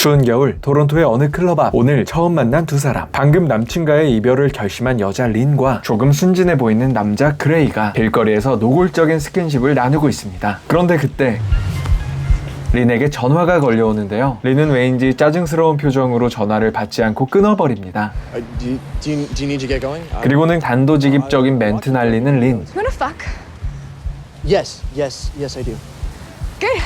추운 겨울 토론토의 어느 클럽 앞, 오늘 처음 만난 두 사람. 방금 남친과의 이별을 결심한 여자 린과 조금 순진해 보이는 남자 그레이가 길거리에서 노골적인 스킨십을 나누고 있습니다. 그런데 그때 린에게 전화가 걸려오는데요. 린은 왜인지 짜증스러운 표정으로 전화를 받지 않고 끊어버립니다. Do you need to get going? 그리고는 단도직입적인 멘트 날리는 린. You wanna fuck? Yes, I do. Good.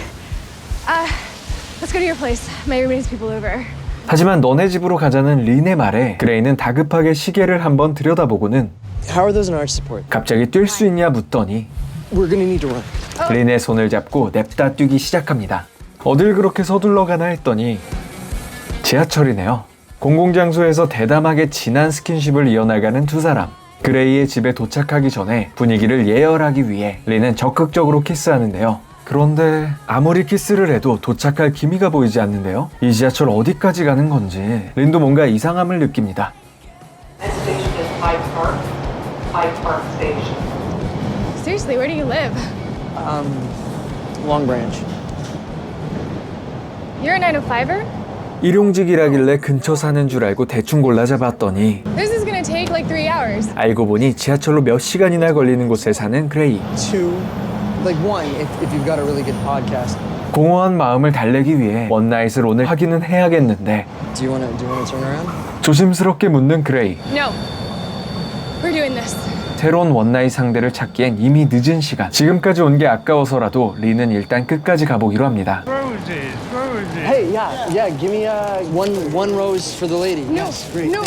Let's go to your place. My room needs people over. 하지만 너네 집으로 가자는 린의 말에 그레이는 다급하게 시계를 한번 들여다보고는 How are those in arch support? 갑자기 뛸 수 있냐 묻더니 We're gonna need to run. 린의 손을 잡고 냅다 뛰기 시작합니다. 어딜 그렇게 서둘러 가나 했더니 지하철이네요. 공공장소에서 대담하게 진한 스킨십을 이어나가는 두 사람. 그레이의 집에 도착하기 전에 분위기를 예열하기 위해 린은 적극적으로 키스하는데요. 그런데 아무리 키스를 해도 도착할 기미가 보이지 않는데요. 이 지하철 어디까지 가는 건지 린도 뭔가 이상함을 느낍니다. Next station is Hyde Park. Hyde Park Station. Seriously, where do you live? Long Branch. You're a 905er? 일용직이라길래 근처 사는 줄 알고 대충 골라 잡았더니 This is gonna take like 3 hours. 알고 보니 지하철로 몇 시간이나 걸리는 곳에 사는 그레이. Two, like one, if you've got a really good podcast. 공허한 마음을 달래기 위해 원나잇을 오늘 하기는 해야겠는데 Do you wanna turn around? 조심스럽게 묻는 그레이. No. We're doing this. 새로운 원나잇 상대를 찾기엔 이미 늦은 시간. 지금까지 온 게 아까워서라도 린은 일단 끝까지 가보기로 합니다. Hey, yeah, give me one rose for the lady. No, Yes, great. no.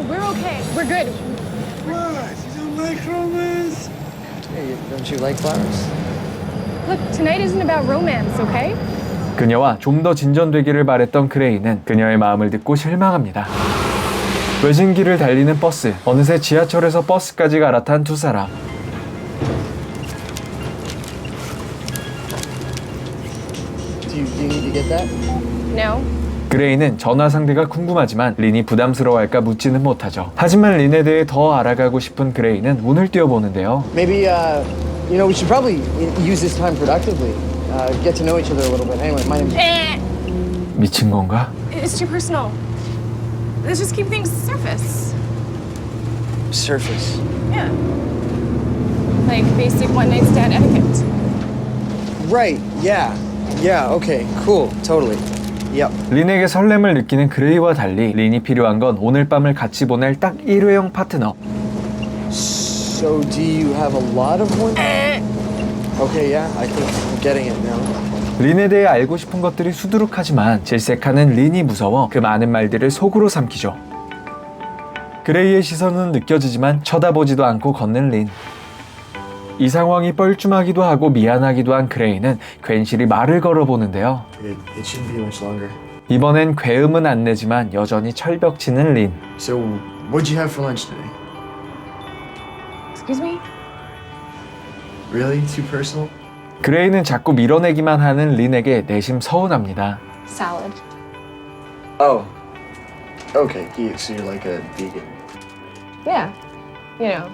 We're okay. We're good. Hey, don't you like flowers? Look, tonight isn't about romance, okay? 그녀와 좀 더 진전되기를 바랬던 그레이는 그녀의 마음을 듣고 실망합니다. 외진 길을 달리는 버스. 어느새 지하철에서 버스까지 갈아탄 두 사람. Do you need to get that? No. 그레이는 전화 상대가 궁금하지만 린이 부담스러워할까 묻지는 못하죠. 하지만 린에 대해 더 알아가고 싶은 그레이는 운을 띄워보는데요. Maybe we should probably use this time productively. Get to know each other a little bit. Anyway, my name's 미친 건가? It's too personal. Let's just keep things surface. Surface. Yeah. Like basic one-night stand etiquette. Right. Yeah. Okay. Cool. Totally. Yep. 린에게 설렘을 느끼는 그레이와 달리 린이 필요한 건 오늘 밤을 같이 보낼 딱 일회용 파트너. So, do you have a lot of one? Okay. Yeah. I think I'm getting it now. 린에 대해 알고 싶은 것들이 수두룩하지만 질색하는 린이 무서워 그 많은 말들을 속으로 삼키죠. 그레이의 시선은 느껴지지만 쳐다보지도 않고 걷는 린. 이 상황이 뻘쭘하기도 하고 미안하기도 한 그레이는 괜시리 말을 걸어보는데요. It shouldn't be much longer. 이번엔 괴음은 안 내지만 여전히 철벽치는 린. So, what'd you have for lunch today? Excuse me? Really? Too personal? 그레이는 자꾸 밀어내기만 하는 린에게 내심 서운합니다. Salad. Oh. Okay. So you're like a vegan. Yeah. You know,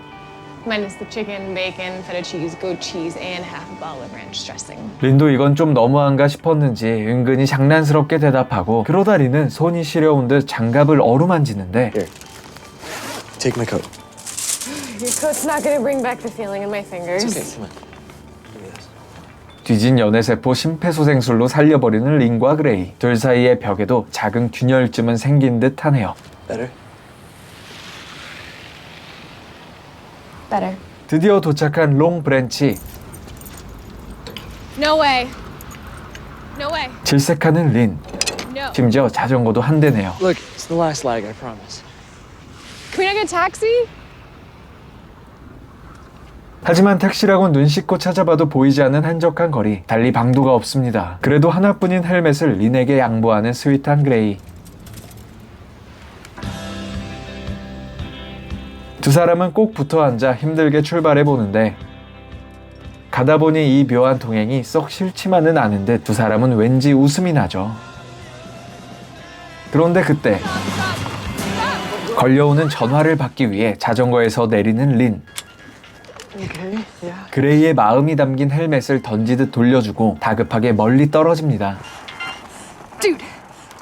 minus the chicken, bacon, feta cheese, goat cheese, and half a bottle of ranch dressing. 린도 이건 좀 너무한가 싶었는지 은근히 장난스럽게 대답하고 그러다 린은 손이 시려운 듯 장갑을 어루만지는데 Here. Take my coat. Your coat's not gonna bring back the feeling in my fingers. It's okay. Come on. 뒤진 연애세포 심폐소생술로 살려버리는 린과 그레이. 둘 사이의 벽에도 작은 균열쯤은 생긴 듯 하네요. Better? Better. 드디어 도착한 롱 브랜치. No way. No way. 질색하는 린. No. 심지어 자전거도 한 대네요. Look, it's the last lag, I promise. Can we not get a taxi? 하지만 택시라곤 눈 씻고 찾아봐도 보이지 않는 한적한 거리. 달리 방도가 없습니다. 그래도 하나뿐인 헬멧을 린에게 양보하는 스윗한 그레이. 두 사람은 꼭 붙어 앉아 힘들게 출발해 보는데 가다 보니 이 묘한 동행이 썩 싫지만은 않은 듯 두 사람은 왠지 웃음이 나죠. 그런데 그때 걸려오는 전화를 받기 위해 자전거에서 내리는 린. Okay, yeah. 그레이의 마음이 담긴 헬멧을 던지듯 돌려주고 다급하게 멀리 떨어집니다. Dude,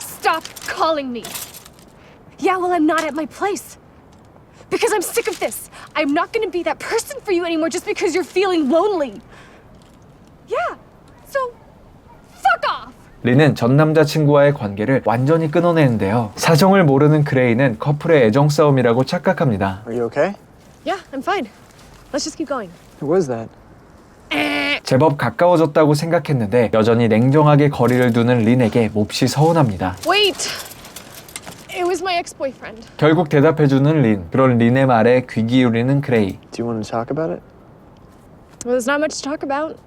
stop. stop calling me. Yeah, well, I'm not at my place. Because I'm sick of this. I'm not gonna be that person for you anymore just because you're feeling lonely. Yeah, so fuck off! 린은 전 남자친구와의 관계를 완전히 끊어내는데요. 사정을 모르는 그레이는 커플의 애정 싸움이라고 착각합니다. Are you okay? Yeah, I'm fine. Let's just keep going. Who was that? 제법 가까워졌다고 생각했는데 여전히 냉정하게 거리를 두는 린에게 몹시 서운합니다. Wait! It was my ex-boyfriend. 결국 대답해주는 린. 그런 린의 말에 귀 기울이는 그레이. Do you want to talk about it? Well, there's not much to talk about.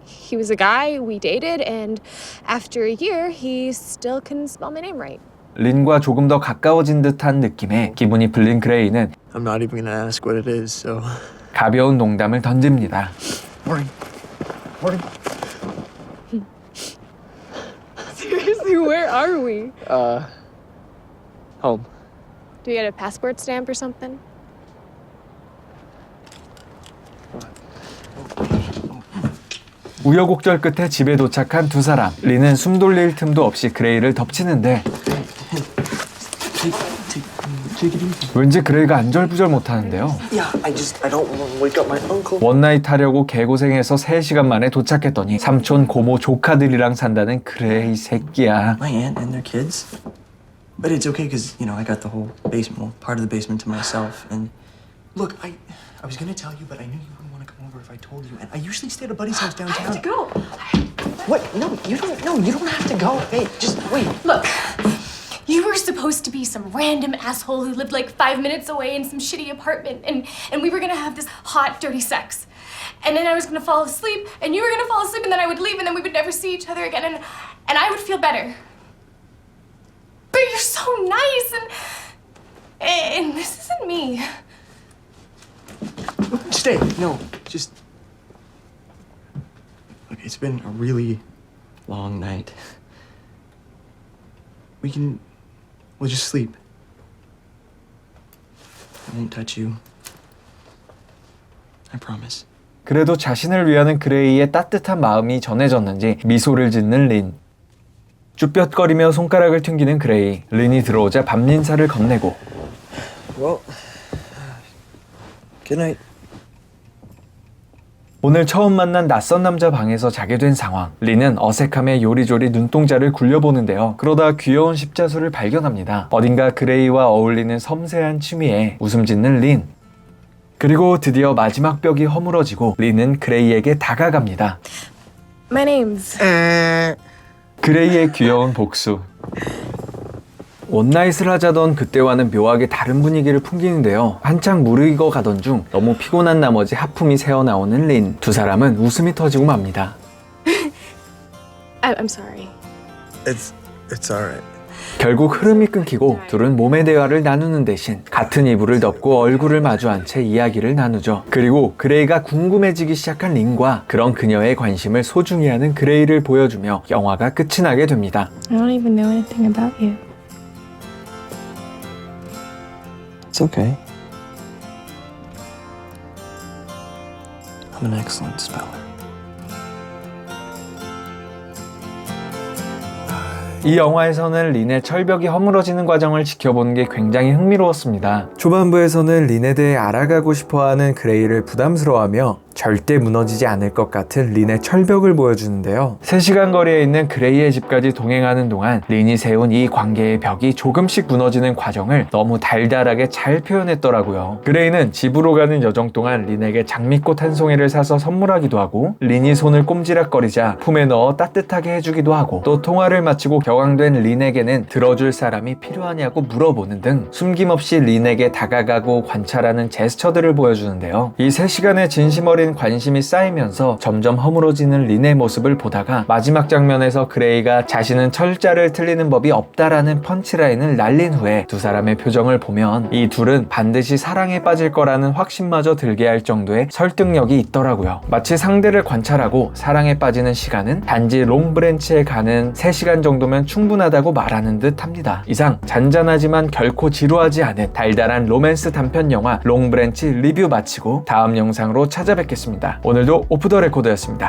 He was a guy, we dated, and after a year, he still couldn't spell my name right. 린과 조금 더 가까워진 듯한 느낌에 기분이 풀린 그레이는 I'm not even going to ask what it is, so... 가벼운 농담을 던집니다. Morning. Morning. Seriously, where are we? Home. Do we get a passport stamp or something? 우여곡절 끝에 집에 도착한 두 사람. 린은 숨 돌릴 틈도 없이 그레이를 덮치는데 왠지 그레이가 안절부절 못하는데요. Yeah, I don't want to wake up my uncle. 원나잇 하려고 개고생해서 3시간 만에 도착했더니 삼촌, 고모, 조카들이랑 산다는 그레이 새끼야. My aunt and their kids. But it's okay because, you know, I got the whole basement, well, part of the basement to myself. And look, I was going to tell you, but I knew you wouldn't want to come over if I told you. And I usually stay at a buddy's house downtown. I have to go. What? No, you don't have to go. Hey, just wait. Look, you were supposed to be some random asshole who lived like 5 minutes away in some shitty apartment, and we were gonna have this hot, dirty sex. And then I was gonna fall asleep, and you were gonna fall asleep, and then I would leave, and then we would never see each other again, and I would feel better. But you're so nice, and this isn't me. Stay. No, just... Look, it's been a really long night. We'll just sleep. I won't touch you. I promise. 그래도 자신을 위하는 그레이의 따뜻한 마음이 전해졌는지 미소를 짓는 린. 쭈뼛거리며 손가락을 튕기는 그레이. 린이 들어오자 밤인사를 건네고 Well, good night. 오늘 처음 만난 낯선 남자 방에서 자게 된 상황. 린은 어색함에 요리조리 눈동자를 굴려보는데요. 그러다 귀여운 십자수를 발견합니다. 어딘가 그레이와 어울리는 섬세한 취미에 웃음 짓는 린. 그리고 드디어 마지막 벽이 허물어지고 린은 그레이에게 다가갑니다. My name's... 그레이의 귀여운 복수. 원나잇을 하자던 그때와는 묘하게 다른 분위기를 풍기는데요. 한창 무르익어 가던 중 너무 피곤한 나머지 하품이 새어나오는 린. 두 사람은 웃음이 터지고 맙니다. I'm sorry. It's alright. 결국 흐름이 끊기고 둘은 몸의 대화를 나누는 대신 같은 이불을 덮고 얼굴을 마주한 채 이야기를 나누죠. 그리고 그레이가 궁금해지기 시작한 린과 그런 그녀의 관심을 소중히 하는 그레이를 보여주며 영화가 끝이 나게 됩니다. I don't even know anything about you. It's okay. I'm an excellent speller. 이 영화에서는 린의 철벽이 허물어지는 과정을 지켜보는 게 굉장히 흥미로웠습니다. 초반부에서는 린에 대해 알아가고 싶어하는 그레이를 부담스러워하며 절대 무너지지 않을 것 같은 린의 철벽을 보여주는데요. 3시간 거리에 있는 그레이의 집까지 동행하는 동안 린이 세운 이 관계의 벽이 조금씩 무너지는 과정을 너무 달달하게 잘 표현했더라고요. 그레이는 집으로 가는 여정 동안 린에게 장미꽃 한 송이를 사서 선물하기도 하고, 린이 손을 꼼지락거리자 품에 넣어 따뜻하게 해주기도 하고, 또 통화를 마치고 격앙된 린에게는 들어줄 사람이 필요하냐고 물어보는 등 숨김없이 린에게 다가가고 관찰하는 제스처들을 보여주는데요. 이 3시간의 진심 어린 관심이 쌓이면서 점점 허물어지는 린의 모습을 보다가 마지막 장면에서 그레이가 자신은 철자를 틀리는 법이 없다라는 펀치라인을 날린 후에 두 사람의 표정을 보면 이 둘은 반드시 사랑에 빠질 거라는 확신마저 들게 할 정도의 설득력이 있더라고요. 마치 상대를 관찰하고 사랑에 빠지는 시간은 단지 롱브랜치에 가는 3시간 정도면 충분하다고 말하는 듯 합니다. 이상 잔잔하지만 결코 지루하지 않은 달달한 로맨스 단편 영화 롱브랜치 리뷰 마치고 다음 영상으로 찾아뵙겠습니다. 오늘도 오프 더 레코더였습니다.